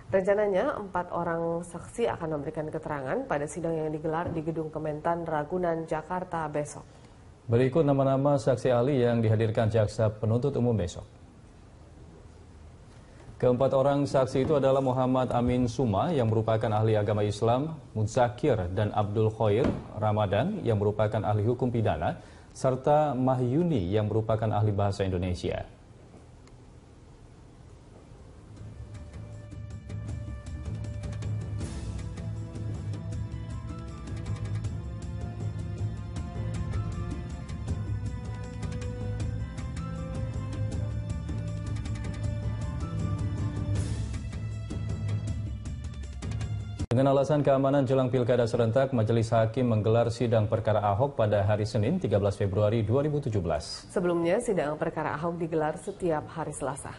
Rencananya 4 orang saksi akan memberikan keterangan pada sidang yang digelar di Gedung Kementan Ragunan, Jakarta besok. Berikut nama-nama saksi ahli yang dihadirkan jaksa penuntut umum besok. Keempat orang saksi itu adalah Muhammad Amin Suma yang merupakan ahli agama Islam, Mudzakir dan Abdul Khoir Ramadan yang merupakan ahli hukum pidana, serta Mahyuni yang merupakan ahli bahasa Indonesia. Dengan alasan keamanan jelang pilkada serentak, Majelis Hakim menggelar sidang perkara Ahok pada hari Senin 13 Februari 2017. Sebelumnya, sidang perkara Ahok digelar setiap hari Selasa.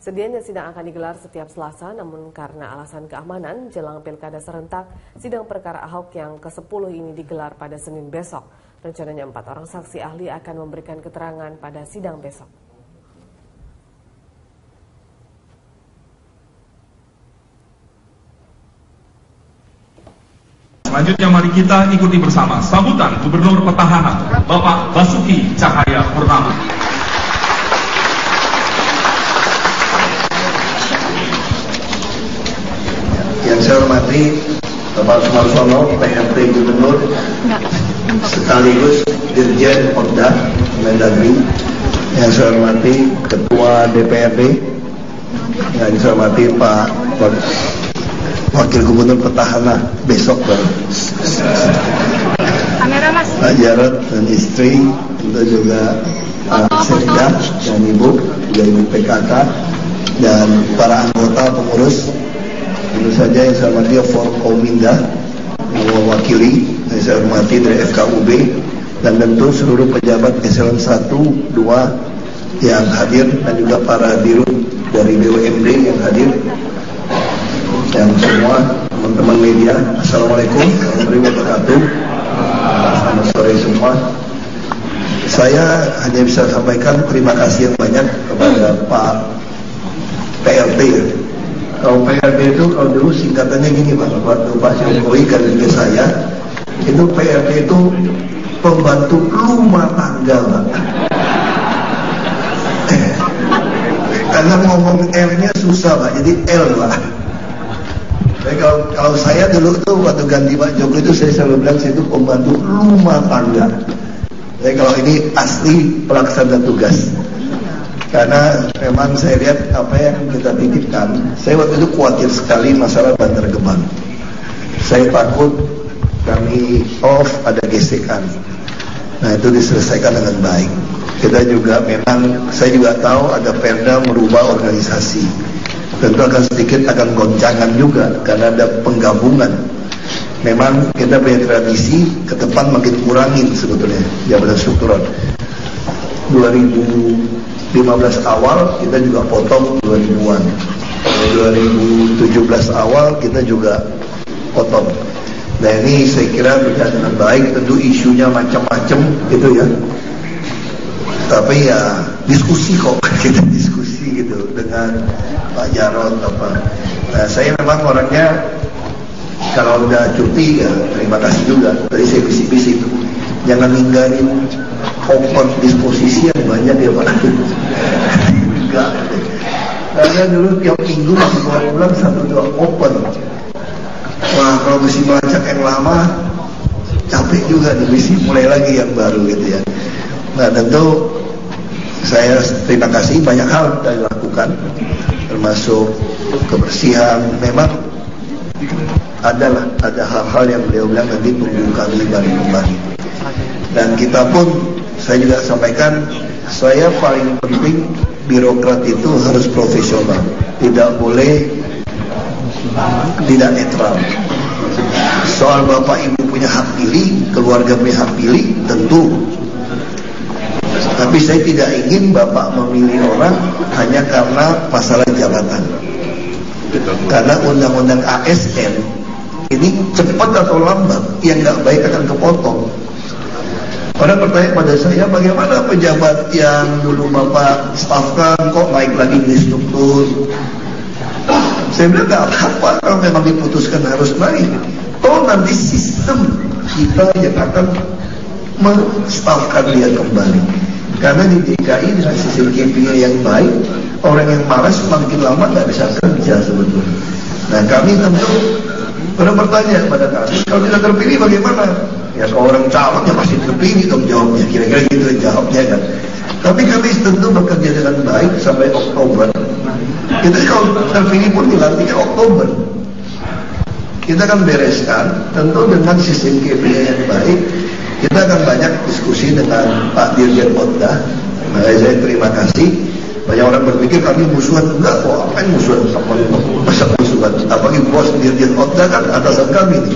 Sedianya sidang akan digelar setiap Selasa, namun karena alasan keamanan jelang pilkada serentak, sidang perkara Ahok yang ke-10 ini digelar pada Senin besok. Rencananya 4 orang saksi ahli akan memberikan keterangan pada sidang besok. Selanjutnya mari kita ikuti bersama sambutan Gubernur Petahana Bapak Basuki Cahayapurnama. Yang saya hormati Bapak Sumarsono, PRT Gubernur, sekaligus Dirjen Oda Mendagri. Yang saya hormati Ketua DPRD, yang saya hormati Pak Wakil Gubernur Petahana besok Pak Jarod dan istri, tentu juga Pak Sekda dan Ibu, juga Ibu PKK dan para anggota pengurus, tentu saja yang saya hormati Forkominda yang mewakili, yang saya hormati dari FKUB, dan tentu seluruh pejabat eselon 1, 2 yang hadir, dan juga para dirut dari BUMD yang hadir, yang semua teman-teman media. Assalamualaikum warahmatullahi wabarakatuh. Selamat sore semua. Saya hanya bisa sampaikan terima kasih yang banyak kepada Pak PRT. Kalau PRT itu kalau dulu singkatannya gini Pak, waktu Pak Jokowi kan juga saya, itu PRT itu pembantu rumah tangga Pak. Karena ngomong L-nya susah Pak, jadi L Pak. Jadi kalau saya dulu tuh waktu ganti Pak Jokowi itu saya selalu bilang saya itu pembantu rumah tangga. Jadi kalau ini asli pelaksana tugas. Karena memang saya lihat apa yang kita titipkan. Saya waktu itu khawatir sekali masalah Bantar Gebang. Saya takut kami off ada gesekan. Nah itu diselesaikan dengan baik. Kita juga memang, saya juga tahu ada perda merubah organisasi. Tentu akan goncangan juga karena ada penggabungan. Memang kita punya tradisi ke depan makin kurangin sebetulnya jabatan struktural. 2015 awal kita juga potong 2000-an. 2017 awal kita juga potong. Nah ini saya kira berjalan dengan baik. Tentu isunya macam-macam gitu ya. Tapi ya diskusi kok, kita diskusi gitu dengan Pak Jarod apa. Nah saya memang orangnya kalau udah cuti ya terima kasih juga. Tadi saya bisik-bisik itu jangan ninggalin open disposisi yang banyak ya Pak. Enggak. Karena dulu tiap minggu masih pulang 1-2 open. Wah kalau mesti melacak yang lama capek juga nih, mesti mulai lagi yang baru gitu ya. Nah tentu saya terima kasih, banyak hal yang dilakukan termasuk kebersihan. Memang ada hal-hal yang beliau bilang nanti tunggu kami baru kembali. Dan kita pun saya juga sampaikan, saya paling penting birokrat itu harus profesional, tidak boleh tidak netral. Soal bapak ibu punya hak pilih, keluarga punya hak pilih, tentu. Tapi saya tidak ingin bapak memilih orang hanya karena masalah jabatan. Karena undang-undang ASN ini cepat atau lambat yang nggak baik akan kepotong. Orang bertanya pada saya, bagaimana pejabat yang dulu bapak stafkan kok naik lagi di struktur? Saya bilang nggak apa-apa kalau memang diputuskan harus naik. Toh nanti sistem kita yang akan menstafkan dia kembali. Karena di DKI dengan sistem KPI yang baik, orang yang malas makin lama nggak bisa kerja sebetulnya. Nah kami tentu pernah bertanya kepada kami, kalau tidak terpilih bagaimana? Ya kalau orang calonnya pasti terpilih dong jawabnya, kira-kira gitu jawabnya kan. Tapi kami tentu bekerja dengan baik sampai Oktober. Kita kalau terpilih pun dilantiknya Oktober. Kita akan bereskan, tentu dengan sistem KPI yang baik. Kita akan banyak diskusi dengan Pak Dirjen Otda. Makanya saya terima kasih. Banyak orang berpikir kami musuhan, enggak kok, apa yang musuhan? Masa musuhan? Apalagi bos Dirjen Otda kan atasan kami nih.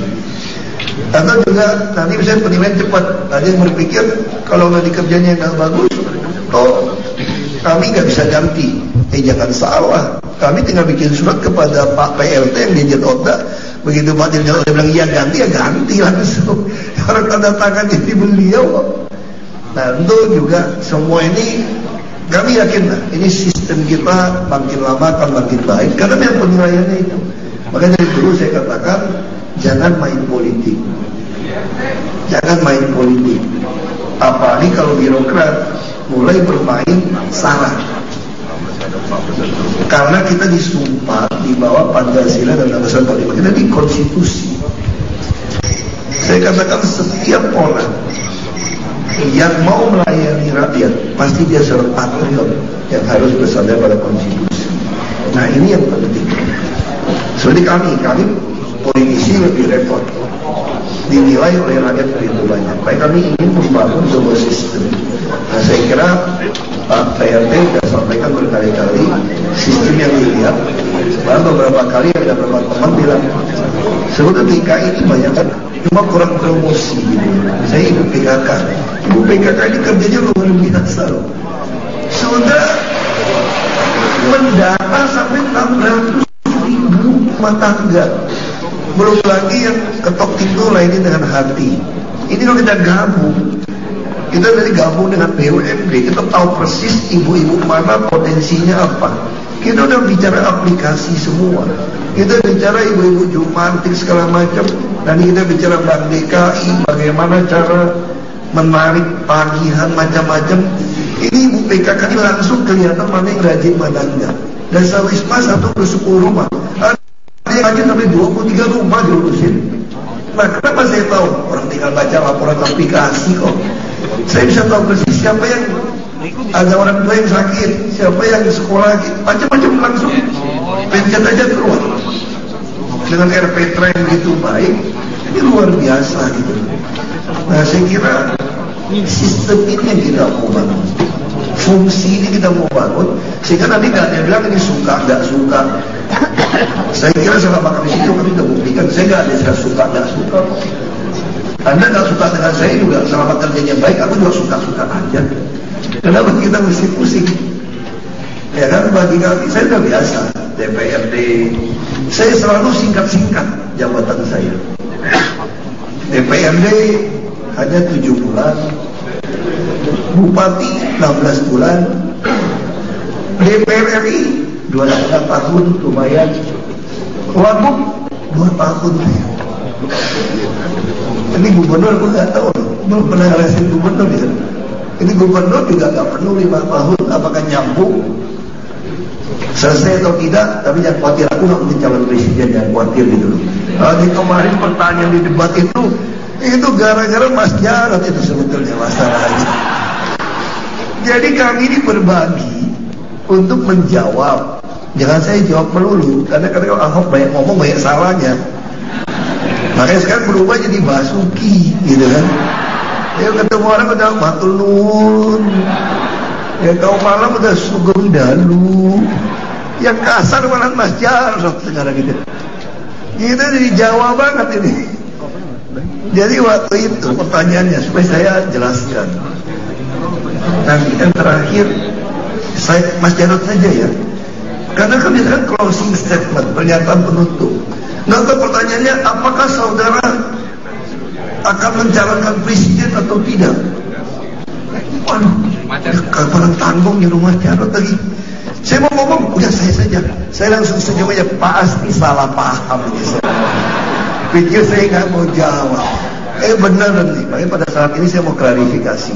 Atau juga nanti misalnya penilaian cepat. Ada yang berpikir kalau nanti kerjanya nggak bagus, toh kami nggak bisa ganti. Jangan salah, kami tinggal bikin surat kepada Pak PLT yang Dirjen Otda. Begitu Pak Dirjen Otda bilang iya ganti, ya ganti langsung. Orang tanda tangan jadi beliau. Nah tentu juga semua ini kami yakin lah, ini sistem kita makin lama akan makin baik karena yang penilaiannya itu. Makanya dari dulu saya katakan jangan main politik, jangan main politik. Apalagi kalau birokrat mulai bermain sara. Karena kita disumpah di bawah Pancasila dan Undang-Undang 45 kita di konstitusi. Saya katakan setiap orang yang mau melayani rakyat pasti dia seorang patriot yang harus bersandar pada konstitusi. Nah ini yang penting. Seperti kami politisi lebih repot, dinilai oleh rakyat begitu banyak. Baik kami ingin membangun sebuah sistem. Nah saya kira Pak PRT sudah sampaikan berkali-kali sistem yang dilihat. Bahkan beberapa kali ada beberapa teman bilang sebetulnya DKI ini banyak kan cuma kurang promosi gitu. Saya ibu PKK. Ibu PKK ini kerjanya luar biasa loh. Sudah mendata sampai 600.000 rumah tangga. Belum lagi yang ketok pintu lainnya dengan hati. Ini kalau kita gabung, kita dari gabung dengan BUMD, kita tahu persis ibu-ibu mana potensinya apa. Kita udah bicara aplikasi semua. Kita bicara ibu-ibu jumantik segala macam. Nanti kita bicara Bank DKI, bagaimana cara menarik tagihan macam-macam. Ini ibu PKK ini langsung kelihatan mana yang rajin mana enggak. Dan Sawisma 1 per 10 rumah. Ada yang rajin sampai 23 rumah diurusin. Nah kenapa saya tahu? Orang tinggal baca laporan aplikasi kok. Saya bisa tahu persis siapa yang ada orang tua yang sakit, siapa yang sekolah, macam-macam langsung pencet aja keluar. Dengan RPTRA yang begitu baik, ini luar biasa gitu. Nah saya kira sistem ini yang kita mau bangun, fungsi ini kita mau bangun, sehingga nanti nggak ada yang bilang ini suka, nggak suka. Saya kira selama kami situ kami sudah buktikan, saya nggak ada yang suka, nggak suka. Anda nggak suka dengan saya juga, selama kerjanya baik, aku juga suka-suka aja. Kenapa kita mesti pusing? Ya kan bagi kami, saya sudah biasa DPRD, saya selalu singkat-singkat jabatan saya. DPRD hanya 7 bulan, Bupati 16 bulan, DPR RI 2,5 tahun lumayan, Wagub 2 tahun. Ini gubernur aku nggak tahu, belum pernah ngerasain gubernur ya. Ini gubernur juga nggak penuh 5 tahun, apakah nyambung selesai atau tidak? Tapi jangan khawatir, aku nggak mungkin calon presiden, jangan khawatir gitu. Di kemarin pertanyaan di debat itu gara-gara Mas Jarod itu sebetulnya masalahnya. Jadi kami ini berbagi untuk menjawab. Jangan saya jawab melulu, karena kalau Ahok banyak ngomong banyak salahnya. Makanya sekarang berubah jadi Basuki gitu kan. Ya ketemu orang udah matur nuwun. Ya kau malam udah sugeng dalu. Yang kasar malah Mas Jarod sekarang gitu. Kita jadi Jawa banget ini. Jadi waktu itu pertanyaannya supaya saya jelaskan. Nanti yang terakhir Mas Jarod saja ya. Karena kan biasanya closing statement, pernyataan penutup. Nah pertanyaannya, apakah saudara akan mencalonkan presiden atau tidak? Waduh, kapan tanggung di rumah Jarod lagi. Saya mau ngomong, udah saya saja. Saya langsung senyum aja, pasti salah paham ini saya. Pikir saya nggak mau jawab. Benar nih, makanya pada saat ini saya mau klarifikasi.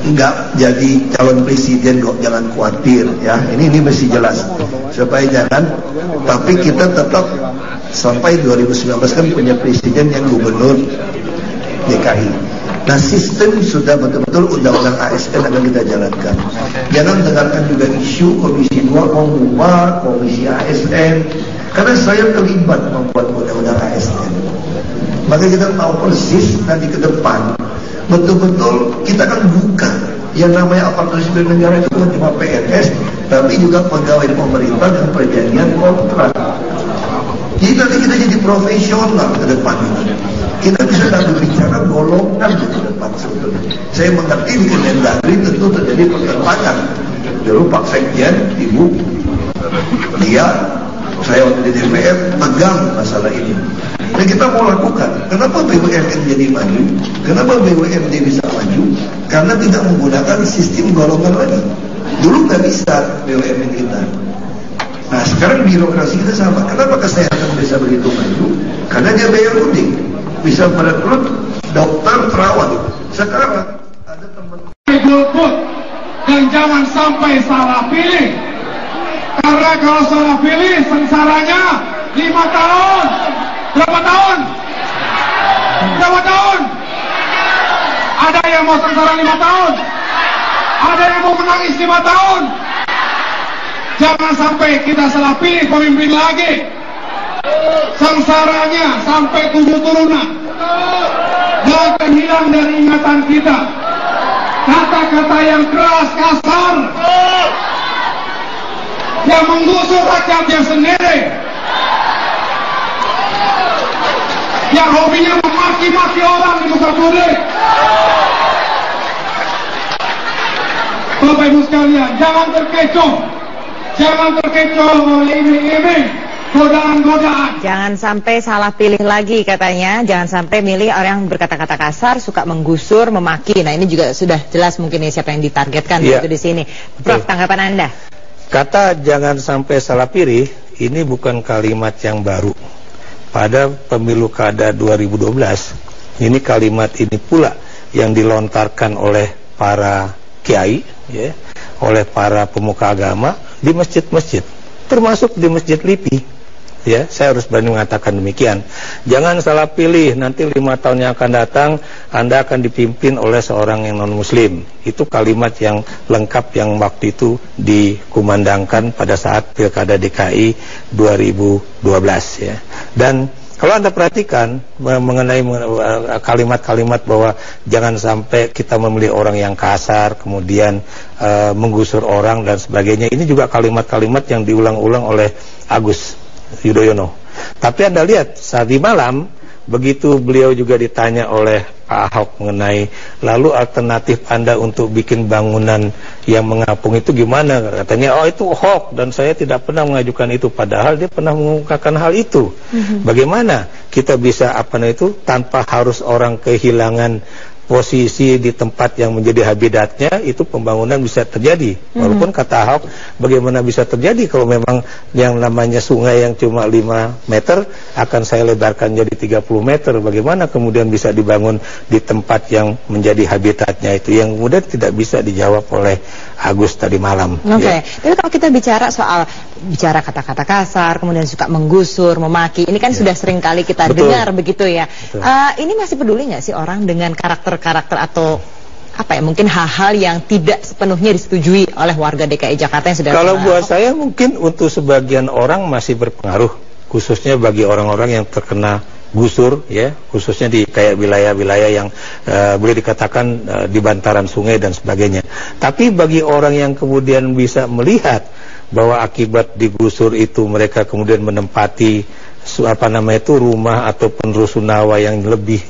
Enggak jadi calon presiden kok, jangan khawatir ya. Ini mesti jelas supaya jangan. Tapi kita tetap sampai 2019 kan punya presiden yang gubernur DKI. Nah, sistem sudah betul-betul undang-undang ASN akan kita jalankan. Jangan dengarkan juga isu Komisi 2 mau bubar, Komisi ASN. Karena saya terlibat membuat undang-undang ASN. Maka kita tahu persis nanti ke depan betul-betul kita akan buka yang namanya aparatur sipil negara itu bukan cuma PNS, tapi juga pegawai pemerintah dan perjanjian kontrak. Jadi nanti kita jadi profesional ke depan ini. Kita bisa berbicara golongan ke depan sebetulnya. Saya mengerti di Kemendagri tentu terjadi pertentangan. Dulu Pak Sekjen, Ibu, dia, saya waktu di DPR pegang masalah ini. Dan kita mau lakukan. Kenapa BUMN jadi maju? Kenapa BUMD bisa maju? Karena tidak menggunakan sistem golongan lagi. Dulu nggak bisa BUMN kita. Nah sekarang birokrasi kita sama. Kenapa kesehatan bisa begitu maju? Karena dia BUMD bisa merekrut dokter, perawat. Sekarang ada teman. Golput dan jangan sampai salah pilih. Karena kalau salah pilih sengsaranya 5 tahun. Berapa tahun? Berapa tahun? Ada yang mau sengsara 5 tahun? Ada yang mau menangis 5 tahun? Jangan sampai kita salah pilih pemimpin lagi. Sengsaranya sampai 7 turunan. Jangan hilang dari ingatan kita. Kata-kata yang keras, kasar, yang menggusur rakyatnya sendiri, yang hobinya memaki-maki orang di muka publik. Bapak Ibu sekalian, jangan terkecoh oleh iming-iming, godaan-godaan. Jangan sampai salah pilih lagi katanya. Jangan sampai milih orang yang berkata-kata kasar, suka menggusur, memaki. Nah ini juga sudah jelas mungkin ya siapa yang ditargetkan itu di sini. Prof, tanggapan Anda? Kata jangan sampai salah pilih ini bukan kalimat yang baru. Pada pemilu kada 2012 ini kalimat ini pula yang dilontarkan oleh para kiai ya, oleh para pemuka agama di masjid-masjid, termasuk di Masjid LIPI ya. Saya harus berani mengatakan demikian. Jangan salah pilih, nanti 5 tahun yang akan datang Anda akan dipimpin oleh seorang yang non muslim. Itu kalimat yang lengkap yang waktu itu dikumandangkan pada saat Pilkada DKI 2012 ya. Dan kalau Anda perhatikan mengenai kalimat-kalimat bahwa jangan sampai kita memilih orang yang kasar, kemudian menggusur orang dan sebagainya, ini juga kalimat-kalimat yang diulang-ulang oleh Agus Yudhoyono. Tapi Anda lihat saat di malam begitu beliau juga ditanya oleh Pak Ahok mengenai lalu alternatif Anda untuk bikin bangunan yang mengapung itu gimana, katanya oh itu hoax dan saya tidak pernah mengajukan itu, padahal dia pernah mengungkapkan hal itu. Bagaimana kita bisa tanpa harus orang kehilangan posisi di tempat yang menjadi habitatnya, itu pembangunan bisa terjadi. Walaupun kata Ahok, bagaimana bisa terjadi kalau memang yang namanya sungai yang cuma 5 meter akan saya lebarkan jadi 30 meter, bagaimana kemudian bisa dibangun di tempat yang menjadi habitatnya itu, yang kemudian tidak bisa dijawab oleh Agus tadi malam. Oke. Tapi kalau kita bicara soal kata-kata kasar, kemudian suka menggusur, memaki, ini kan sudah sering kali kita dengar begitu ya. Ini masih peduli nggak sih orang dengan karakter atau mungkin hal-hal yang tidak sepenuhnya disetujui oleh warga DKI Jakarta yang sudah kalau buat saya mungkin untuk sebagian orang masih berpengaruh, khususnya bagi orang-orang yang terkena gusur ya, khususnya di kayak wilayah-wilayah yang boleh dikatakan di bantaran sungai dan sebagainya. Tapi bagi orang yang kemudian bisa melihat bahwa akibat digusur itu mereka kemudian menempati rumah ataupun rusunawa yang lebih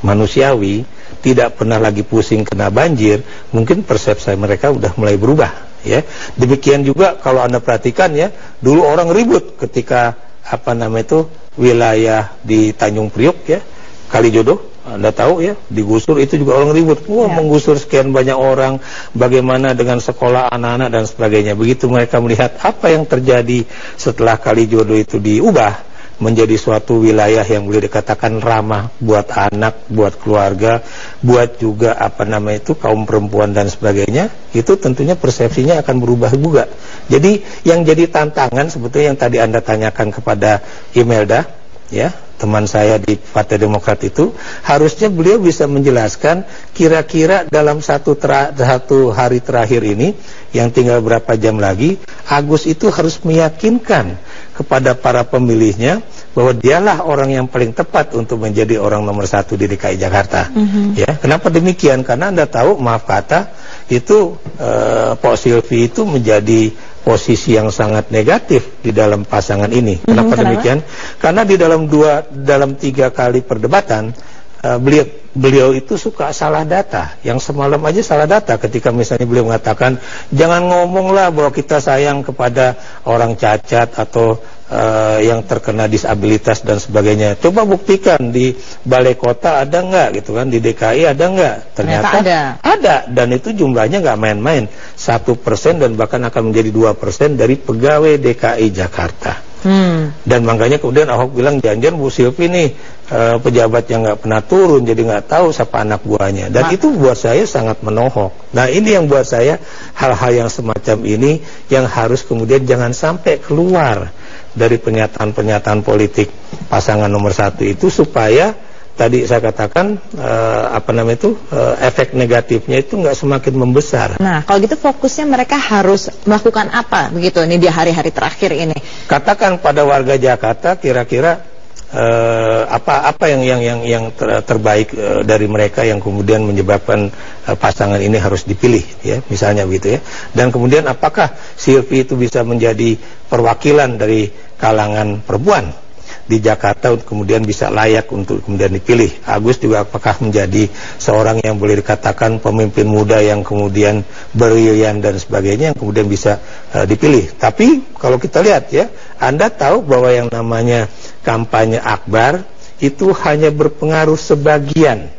manusiawi, tidak pernah lagi pusing kena banjir, mungkin persepsi mereka udah mulai berubah ya. Demikian juga kalau Anda perhatikan ya, dulu orang ribut ketika wilayah di Tanjung Priok ya, Kalijodo Anda tahu ya, digusur itu juga orang ribut. Wah, menggusur sekian banyak orang, bagaimana dengan sekolah anak-anak dan sebagainya. Begitu mereka melihat apa yang terjadi setelah Kalijodo itu diubah menjadi suatu wilayah yang boleh dikatakan ramah buat anak, buat keluarga, buat juga kaum perempuan dan sebagainya, itu tentunya persepsinya akan berubah juga. Jadi yang jadi tantangan sebetulnya yang tadi Anda tanyakan kepada Imelda, ya, teman saya di Partai Demokrat itu, harusnya beliau bisa menjelaskan kira-kira dalam satu hari terakhir ini yang tinggal berapa jam lagi, Agus itu harus meyakinkan kepada para pemilihnya bahwa dialah orang yang paling tepat untuk menjadi orang nomor 1 di DKI Jakarta. Ya, kenapa demikian? Karena Anda tahu, maaf kata, itu Pak Silvi itu menjadi posisi yang sangat negatif di dalam pasangan ini. Kenapa demikian? Karena di dalam 3 kali perdebatan beliau itu suka salah data. Yang semalam aja salah data ketika misalnya beliau mengatakan jangan ngomonglah bahwa kita sayang kepada orang cacat atau yang terkena disabilitas dan sebagainya. Coba buktikan di balai kota ada nggak gitu kan, di DKI ada nggak? Ternyata ada, dan itu jumlahnya nggak main-main, 1% dan bahkan akan menjadi 2% dari pegawai DKI Jakarta. Dan makanya kemudian Ahok bilang jangan Bu Silvi nih pejabat yang nggak pernah turun, jadi nggak tahu siapa anak buahnya. Dan itu buat saya sangat menohok. Nah, ini yang buat saya hal-hal yang semacam ini yang harus kemudian jangan sampai keluar dari pernyataan-pernyataan politik pasangan nomor 1 itu, supaya tadi saya katakan efek negatifnya itu nggak semakin membesar. Nah, kalau gitu fokusnya mereka harus melakukan apa begitu ini di hari-hari terakhir ini? Katakan pada warga Jakarta kira-kira apa yang terbaik dari mereka yang kemudian menyebabkan pasangan ini harus dipilih, ya, misalnya begitu ya. Dan kemudian apakah Silvi itu bisa menjadi perwakilan dari kalangan perempuan di Jakarta untuk kemudian bisa layak untuk kemudian dipilih. Agus juga apakah menjadi seorang yang boleh dikatakan pemimpin muda yang kemudian brilian dan sebagainya yang kemudian bisa dipilih. Tapi kalau kita lihat ya, Anda tahu bahwa yang namanya kampanye akbar itu hanya berpengaruh sebagian,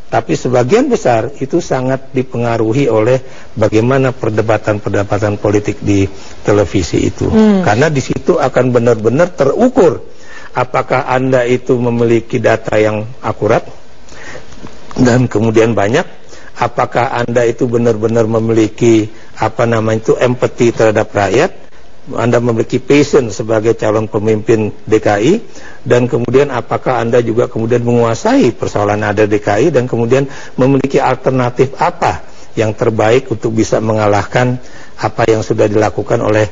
tapi sebagian besar itu sangat dipengaruhi oleh bagaimana perdebatan-perdebatan politik di televisi itu. Karena di situ akan benar-benar terukur apakah Anda itu memiliki data yang akurat dan kemudian banyak, apakah Anda itu benar-benar memiliki empati terhadap rakyat, Anda memiliki passion sebagai calon pemimpin DKI, dan kemudian apakah Anda juga kemudian menguasai persoalan ada DKI dan kemudian memiliki alternatif apa yang terbaik untuk bisa mengalahkan apa yang sudah dilakukan oleh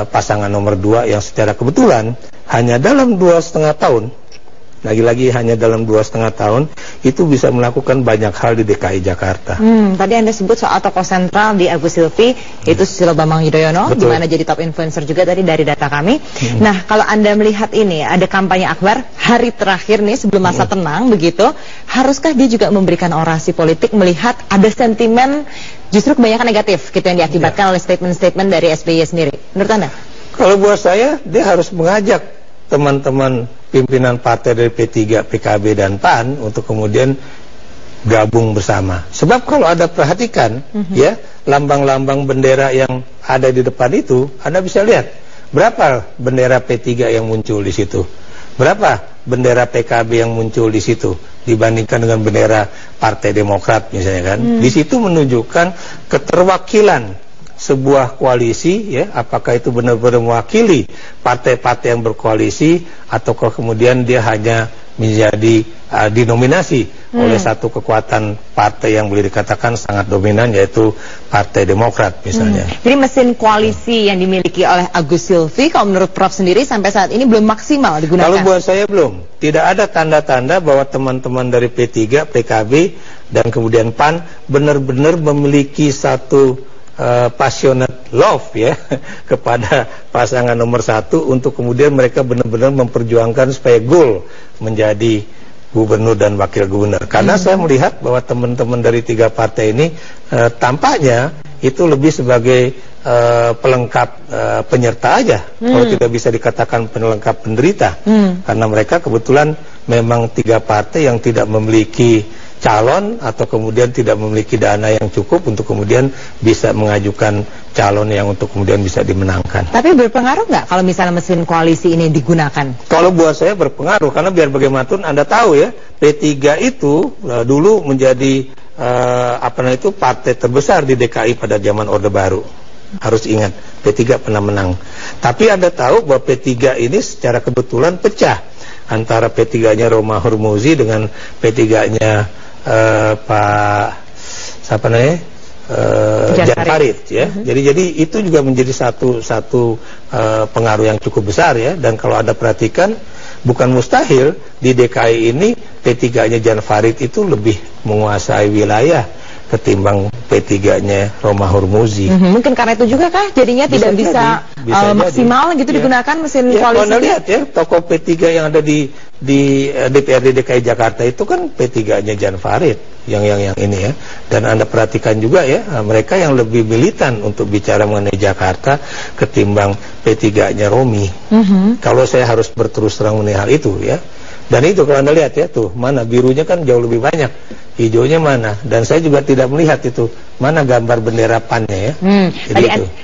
pasangan nomor 2 yang secara kebetulan hanya dalam 2,5 tahun, lagi-lagi hanya dalam 2,5 tahun itu bisa melakukan banyak hal di DKI Jakarta. Tadi Anda sebut soal tokoh sentral di Agus Silvi, itu Susilo Bambang Yudhoyono, di mana jadi top influencer juga tadi dari data kami. Nah, kalau Anda melihat ini ada kampanye akbar hari terakhir nih sebelum masa tenang begitu, haruskah dia juga memberikan orasi politik melihat ada sentimen justru kebanyakan negatif gitu yang diakibatkan oleh statement-statement dari SBY sendiri? Menurut Anda? Kalau buat saya, dia harus mengajak teman-teman pimpinan partai dari P3, PKB dan PAN untuk kemudian gabung bersama. Sebab kalau Anda perhatikan ya, lambang-lambang bendera yang ada di depan itu, Anda bisa lihat berapa bendera P3 yang muncul di situ, berapa bendera PKB yang muncul di situ dibandingkan dengan bendera Partai Demokrat misalnya kan. Di situ menunjukkan keterwakilan sebuah koalisi, ya, apakah itu benar-benar mewakili partai-partai yang berkoalisi ataukah kemudian dia hanya menjadi dinominasi oleh satu kekuatan partai yang boleh dikatakan sangat dominan, yaitu Partai Demokrat misalnya. Jadi mesin koalisi yang dimiliki oleh Agus Silvi kalau menurut Prof sendiri sampai saat ini belum maksimal digunakan? Kalau buat saya belum. Tidak ada tanda-tanda bahwa teman-teman dari P3, PKB dan kemudian PAN benar-benar memiliki satu passionate love ya kepada pasangan nomor 1 untuk kemudian mereka benar-benar memperjuangkan supaya goal menjadi gubernur dan wakil gubernur. Karena saya melihat bahwa teman-teman dari 3 partai ini tampaknya itu lebih sebagai pelengkap penyerta aja, kalau tidak bisa dikatakan pelengkap penderita, karena mereka kebetulan memang 3 partai yang tidak memiliki calon atau kemudian tidak memiliki dana yang cukup untuk kemudian bisa mengajukan calon yang untuk kemudian bisa dimenangkan. Tapi berpengaruh nggak kalau misalnya mesin koalisi ini digunakan? Kalau buat saya berpengaruh, karena biar bagaimanapun Anda tahu ya, P3 itu dulu menjadi partai terbesar di DKI pada zaman Orde Baru. Harus ingat, P3 pernah menang. Tapi Anda tahu bahwa P3 ini secara kebetulan pecah antara P3-nya Roma Hurmuzi dengan P3-nya Pak siapa namanya? Jan Farid ya. Jadi itu juga menjadi satu pengaruh yang cukup besar ya. Dan kalau Anda perhatikan, bukan mustahil di DKI ini P3-nya Jan Farid itu lebih menguasai wilayah ketimbang P3-nya Roma Hurmuzi. Mungkin karena itu juga kah jadinya tidak bisa maksimal gitu digunakan mesin koalisi. Anda lihat ya, tokoh P3 yang ada di DPRD DKI Jakarta itu kan P3-nya Jan Farid yang ini ya. Dan Anda perhatikan juga ya, mereka yang lebih militan untuk bicara mengenai Jakarta ketimbang P3-nya Romi. Kalau saya harus berterus terang mengenai hal itu ya. Dan itu kalau Anda lihat ya, tuh mana birunya kan jauh lebih banyak, hijaunya mana. Dan saya juga tidak melihat itu mana gambar bendera PAN-nya ya.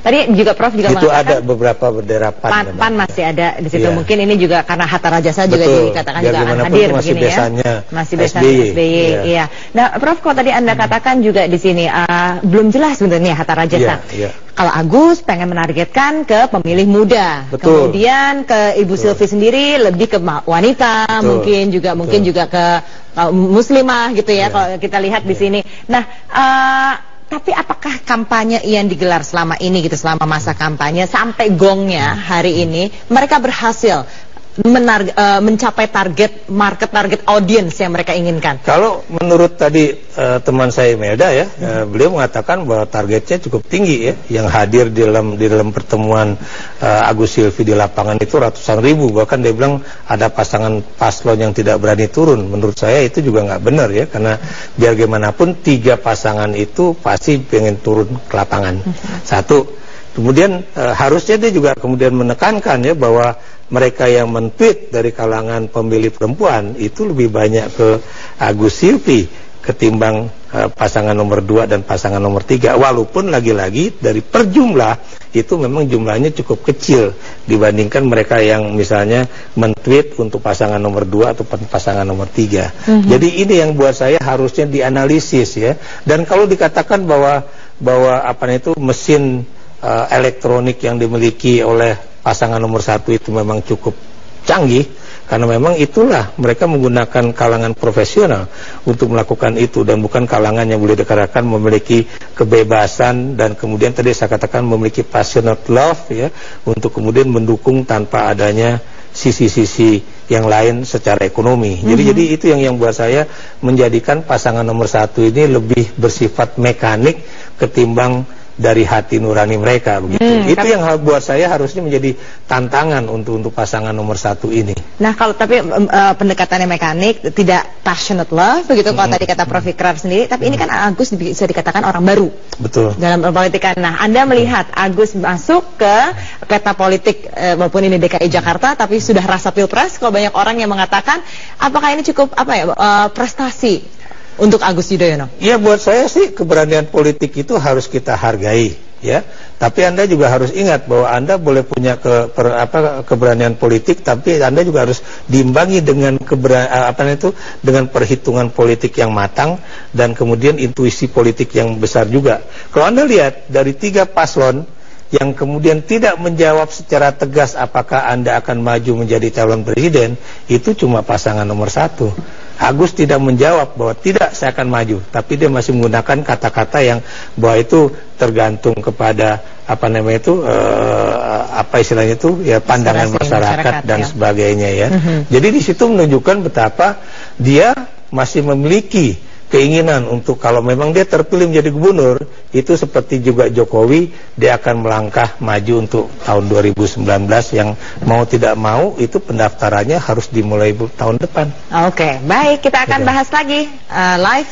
Tadi juga Prof juga itu mengatakan ada beberapa bendera PAN. PAN masih ada di situ. Mungkin ini juga karena Hatta Rajasa juga dikatakan juga akan hadir begini ya. Masih besannya SBY. Iya. Nah, Prof, kalau tadi Anda katakan juga di sini belum jelas sebenarnya Hatta Rajasa. Kalau Agus pengen menargetkan ke pemilih muda, kemudian ke Ibu Sylvi sendiri lebih ke wanita, mungkin juga ke muslimah gitu ya. Kalau kita lihat di sini. Nah, tapi apakah kampanye yang digelar selama ini gitu, selama masa kampanye sampai gongnya hari ini, mereka berhasil mencapai target audiens yang mereka inginkan? Kalau menurut tadi teman saya Melda ya, beliau mengatakan bahwa targetnya cukup tinggi ya. Yang hadir di dalam pertemuan Agus Sylvi di lapangan itu ratusan ribu. Bahkan dia bilang ada pasangan paslon yang tidak berani turun. Menurut saya itu juga nggak benar ya, karena biar bagaimanapun 3 pasangan itu pasti pengen turun ke lapangan. Satu. Kemudian harusnya dia juga kemudian menekankan ya bahwa mereka yang men-tweet dari kalangan pemilih perempuan itu lebih banyak ke Agus Sylvi ketimbang pasangan nomor 2 dan pasangan nomor 3. Walaupun lagi-lagi dari per jumlah itu memang jumlahnya cukup kecil dibandingkan mereka yang misalnya men-tweet untuk pasangan nomor 2 atau pasangan nomor 3. Jadi ini yang buat saya harusnya dianalisis ya. Dan kalau dikatakan bahwa mesin elektronik yang dimiliki oleh pasangan nomor 1 itu memang cukup canggih, karena memang itulah mereka menggunakan kalangan profesional untuk melakukan itu, dan bukan kalangan yang boleh dikatakan memiliki kebebasan dan kemudian tadi saya katakan memiliki passionate love ya, untuk kemudian mendukung tanpa adanya sisi-sisi yang lain secara ekonomi. Jadi itu yang buat saya menjadikan pasangan nomor 1 ini lebih bersifat mekanik ketimbang dari hati nurani mereka begitu. Itu yang buat saya harusnya menjadi tantangan untuk pasangan nomor 1 ini. Nah, kalau tapi pendekatannya mekanik, tidak passionate love begitu kalau tadi kata Prof Ikrar sendiri, tapi ini kan Agus bisa dikatakan orang baru. Betul. Dalam politik. Nah, Anda melihat Agus masuk ke peta politik maupun ini DKI Jakarta, tapi sudah rasa pilpres. Kalau banyak orang yang mengatakan, apakah ini cukup prestasi untuk Agus Yudhoyono? Ya, buat saya sih keberanian politik itu harus kita hargai ya. Tapi Anda juga harus ingat bahwa Anda boleh punya keberanian politik, tapi Anda juga harus diimbangi dengan dengan perhitungan politik yang matang dan kemudian intuisi politik yang besar juga. Kalau Anda lihat dari 3 paslon yang kemudian tidak menjawab secara tegas apakah Anda akan maju menjadi calon presiden, itu cuma pasangan nomor 1. Agus tidak menjawab bahwa tidak, saya akan maju, tapi dia masih menggunakan kata-kata yang bahwa itu tergantung kepada istilahnya itu ya, pandangan masyarakat dan sebagainya ya. Jadi di situ menunjukkan betapa dia masih memiliki keinginan untuk kalau memang dia terpilih menjadi gubernur, itu seperti juga Jokowi, dia akan melangkah maju untuk tahun 2019 yang mau tidak mau itu pendaftarannya harus dimulai tahun depan. Oke, baik, kita akan bahas lagi live